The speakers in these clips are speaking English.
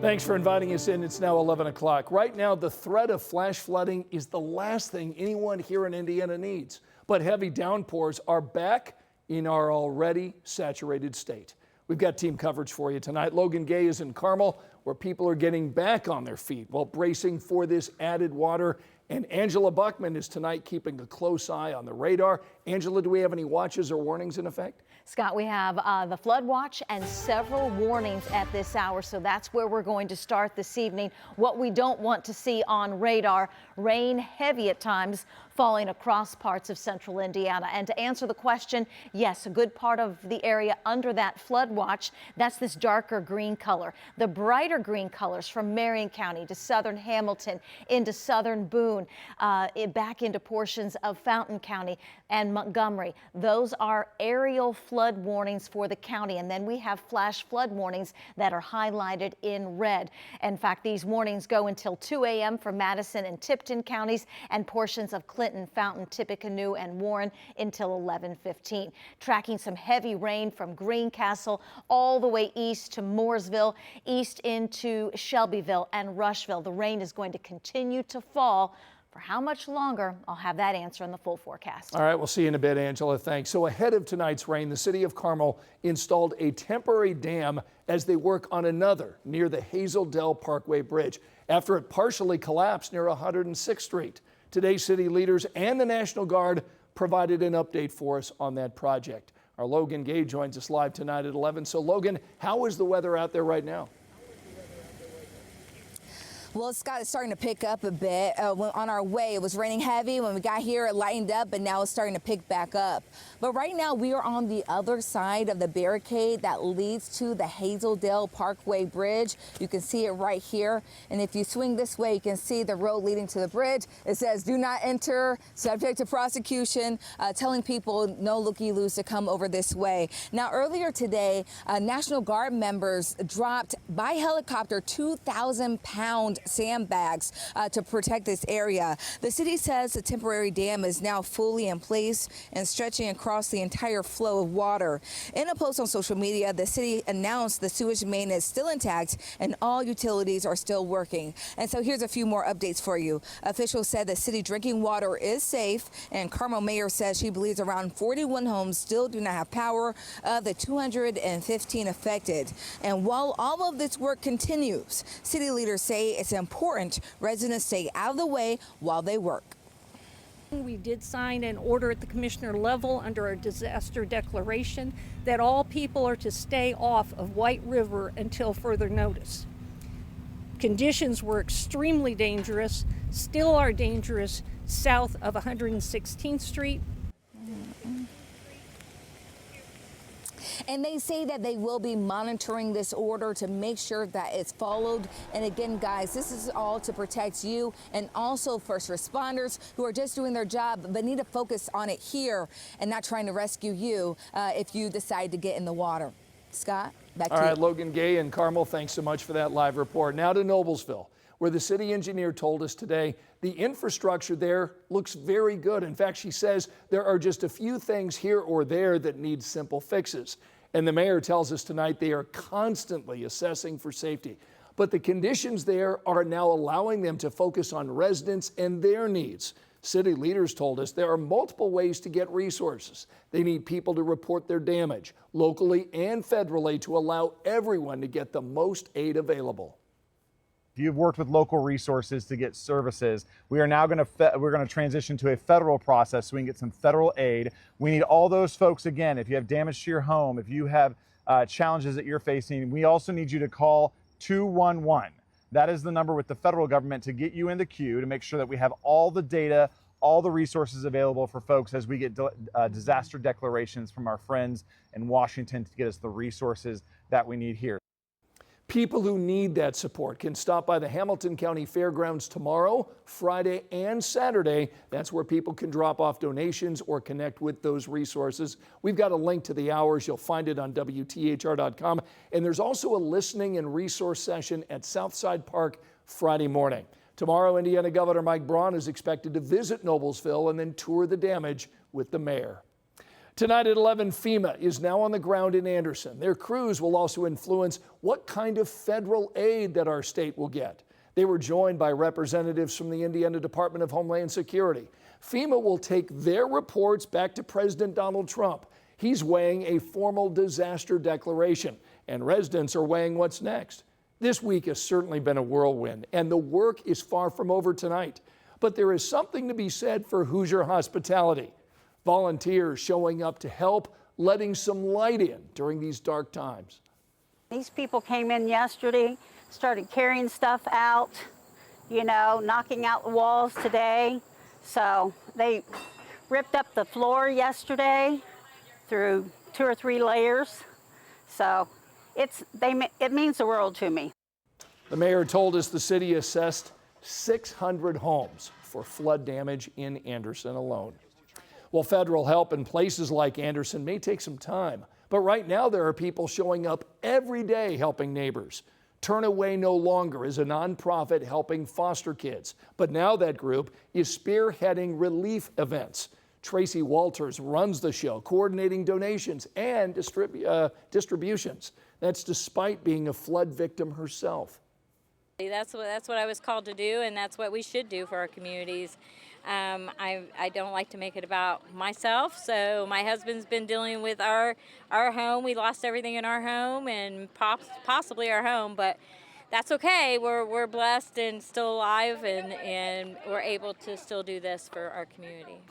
Thanks for inviting us in. It's now 11 o'clock. Right now, the threat of flash flooding is the last thing anyone here in Indiana needs. But heavy downpours are back in our already saturated state. We've got team coverage for you tonight. Logan Gay is in Carmel, where people are getting back on their feet while bracing for this added water. And Angela Buckman is tonight keeping a close eye on the radar. Angela, do we have any watches or warnings in effect? Scott, we have the flood watch and several warnings at this hour, so that's where we're going to start this evening. What we don't want to see on radar, rain heavy at times falling across parts of central Indiana. And to answer the question, yes, a good part of the area under that flood watch, that's this darker green color. The brighter green colors from Marion County to southern Hamilton into southern Boone, back into portions of Fountain County and Montgomery. Those are aerial flood warnings for the county. And then we have flash flood warnings that are highlighted in red. In fact, these warnings go until 2 a.m. for Madison and Tipton counties and portions of Clinton, Fountain, Tippecanoe, and Warren until 11:15. Tracking some heavy rain from Greencastle all the way east to Mooresville, east into Shelbyville and Rushville. The rain is going to continue to fall. For how much longer? I'll have that answer in the full forecast. All right, we'll see you in a bit, Angela. Thanks. So ahead of tonight's rain, the city of Carmel installed a temporary dam as they work on another near the Hazel Dell Parkway Bridge after it partially collapsed near 106th Street. Today, city leaders and the National Guard provided an update for us on that project. Our Logan Gay joins us live tonight at 11. So, Logan, how is the weather out there right now? Well, Scott, it's starting to pick up a bit. On our way, it was raining heavy. When we got here, it lightened up, but now it's starting to pick back up. But right now, we are on the other side of the barricade that leads to the Hazel Dell Parkway Bridge. You can see it right here. And if you swing this way, you can see the road leading to the bridge. It says, "Do not enter, subject to prosecution," telling people no looky-loos to come over this way. Now, earlier today, National Guard members dropped by helicopter 2,000-pound sandbags to protect this area. The city says the temporary dam is now fully in place and stretching across the entire flow of water. In a post on social media, the city announced the sewage main is still intact and all utilities are still working. And so here's a few more updates for you. Officials said the city drinking water is safe, and Carmel mayor says she believes around 41 homes still do not have power of the 215 affected. And while all of this work continues, city leaders say it's important residents stay out of the way while they work. We did sign an order at the commissioner level under a disaster declaration that all people are to stay off of White River until further notice. Conditions were extremely dangerous, still are dangerous south of 116th Street. And they say that they will be monitoring this order to make sure that it's followed. And again, guys, this is all to protect you and also first responders who are just doing their job, but need to focus on it here and not trying to rescue you if you decide to get in the water. Scott, back to you. All right, Logan Gay and Carmel, thanks so much for that live report. Now to Noblesville, where the city engineer told us today the infrastructure there looks very good. In fact, she says there are just a few things here or there that need simple fixes. And the mayor tells us tonight they are constantly assessing for safety. But the conditions there are now allowing them to focus on residents and their needs. City leaders told us there are multiple ways to get resources. They need people to report their damage, locally and federally, to allow everyone to get the most aid available. You've worked with local resources to get services. We are now going to transition to a federal process so we can get some federal aid. We need all those folks, again, if you have damage to your home, if you have challenges that you're facing, we also need you to call 211. That is the number with the federal government to get you in the queue to make sure that we have all the data, all the resources available for folks as we get disaster declarations from our friends in Washington to get us the resources that we need here. People who need that support can stop by the Hamilton County Fairgrounds tomorrow, Friday, and Saturday. That's where people can drop off donations or connect with those resources. We've got a link to the hours. You'll find it on WTHR.com. And there's also a listening and resource session at Southside Park Friday morning. Tomorrow, Indiana Governor Mike Braun is expected to visit Noblesville and then tour the damage with the mayor. Tonight at 11, FEMA is now on the ground in Anderson. Their crews will also influence what kind of federal aid that our state will get. They were joined by representatives from the Indiana Department of Homeland Security. FEMA will take their reports back to President Donald Trump. He's weighing a formal disaster declaration, and residents are weighing what's next. This week has certainly been a whirlwind, and the work is far from over tonight. But there is something to be said for Hoosier hospitality. Volunteers showing up to help, letting some light in during these dark times. These people came in yesterday, started carrying stuff out, knocking out the walls today. So they ripped up the floor yesterday through 2 or 3 layers. So it means the world to me. The mayor told us the city assessed 600 homes for flood damage in Anderson alone. Well, federal help in places like Anderson may take some time, but right now there are people showing up every day helping neighbors. Turn Away No Longer is a nonprofit helping foster kids, but now that group is spearheading relief events. Tracy Walters runs the show, coordinating donations and distributions. That's despite being a flood victim herself. That's what I was called to do, and that's what we should do for our communities. I don't like to make it about myself, so my husband's been dealing with our home. We lost everything in our home and possibly our home, but that's okay. We're blessed and still alive, and we're able to still do this for our community.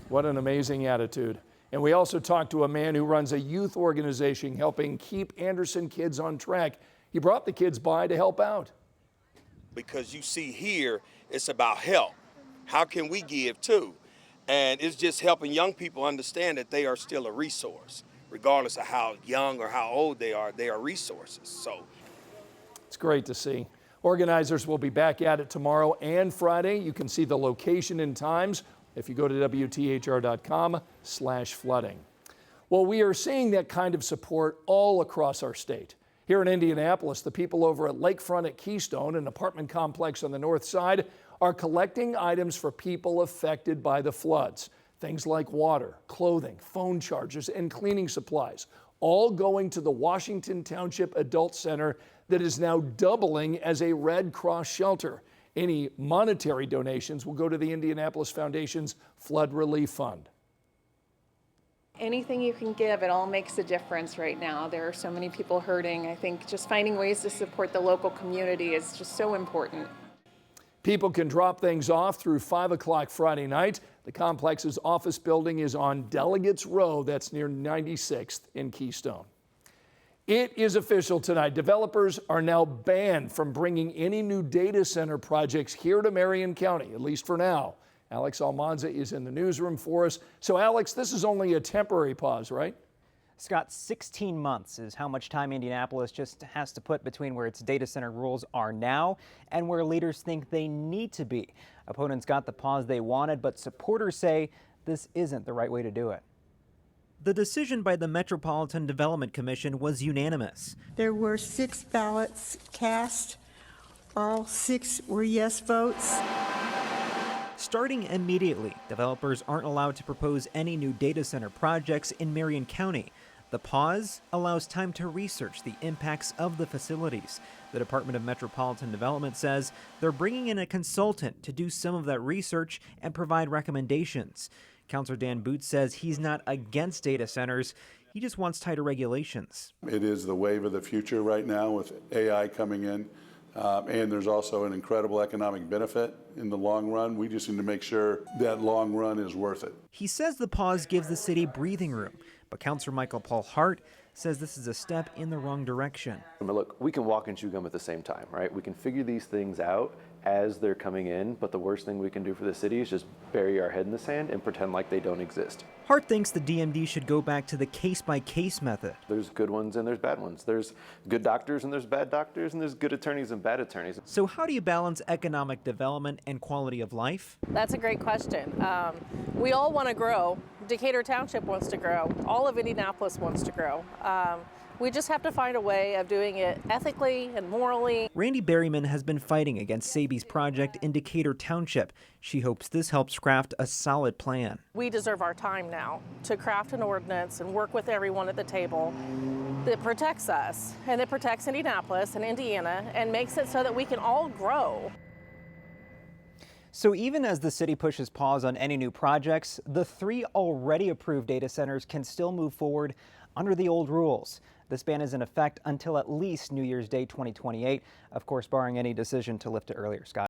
What an amazing attitude. And we also talked to a man who runs a youth organization helping keep Anderson kids on track. He brought the kids by to help out. Because you see here, it's about help. How can we give too? And it's just helping young people understand that they are still a resource. Regardless of how young or how old they are resources. So it's great to see. Organizers will be back at it tomorrow and Friday. You can see the location and times if you go to WTHR.com/flooding. Well, we are seeing that kind of support all across our state. Here in Indianapolis, the people over at Lakefront at Keystone, an apartment complex on the north side, are collecting items for people affected by the floods. Things like water, clothing, phone chargers, and cleaning supplies, all going to the Washington Township Adult Center that is now doubling as a Red Cross shelter. Any monetary donations will go to the Indianapolis Foundation's Flood Relief Fund. Anything you can give, it all makes a difference right now. There are so many people hurting. I think just finding ways to support the local community is just so important. People can drop things off through 5 o'clock Friday night. The complex's office building is on Delegates Row, that's near 96th in Keystone. It is official tonight. Developers are now banned from bringing any new data center projects here to Marion County, at least for now. Alex Almanza is in the newsroom for us. So Alex, this is only a temporary pause, right? Scott, 16 months is how much time Indianapolis just has to put between where its data center rules are now and where leaders think they need to be. Opponents got the pause they wanted, but supporters say this isn't the right way to do it. The decision by the Metropolitan Development Commission was unanimous. There were 6 ballots cast. All 6 were yes votes. Starting immediately, developers aren't allowed to propose any new data center projects in Marion County. The pause allows time to research the impacts of the facilities. The Department of Metropolitan Development says they're bringing in a consultant to do some of that research and provide recommendations. Councilor Dan Boots says he's not against data centers. He just wants tighter regulations. It is the wave of the future right now with AI coming in. And there's also an incredible economic benefit in the long run. We just need to make sure that long run is worth it. He says the pause gives the city breathing room, but Councilor Michael Paul Hart says this is a step in the wrong direction. Look, we can walk and chew gum at the same time, right? We can figure these things out as they're coming in, but the worst thing we can do for the city is just bury our head in the sand and pretend like they don't exist. Hart thinks the DMD should go back to the case-by-case method. There's good ones and there's bad ones. There's good doctors and there's bad doctors, and there's good attorneys and bad attorneys. So how do you balance economic development and quality of life? That's a great question. We all want to grow. Decatur Township wants to grow. All of Indianapolis wants to grow. We just have to find a way of doing it ethically and morally. Randy Berryman has been fighting against Saby's project in Decatur Township. She hopes this helps craft a solid plan. We deserve our time now to craft an ordinance and work with everyone at the table that protects us and that protects Indianapolis and Indiana and makes it so that we can all grow. So even as the city pushes pause on any new projects, the 3 already approved data centers can still move forward under the old rules. This ban is in effect until at least New Year's Day 2028, of course, barring any decision to lift it earlier. Scott.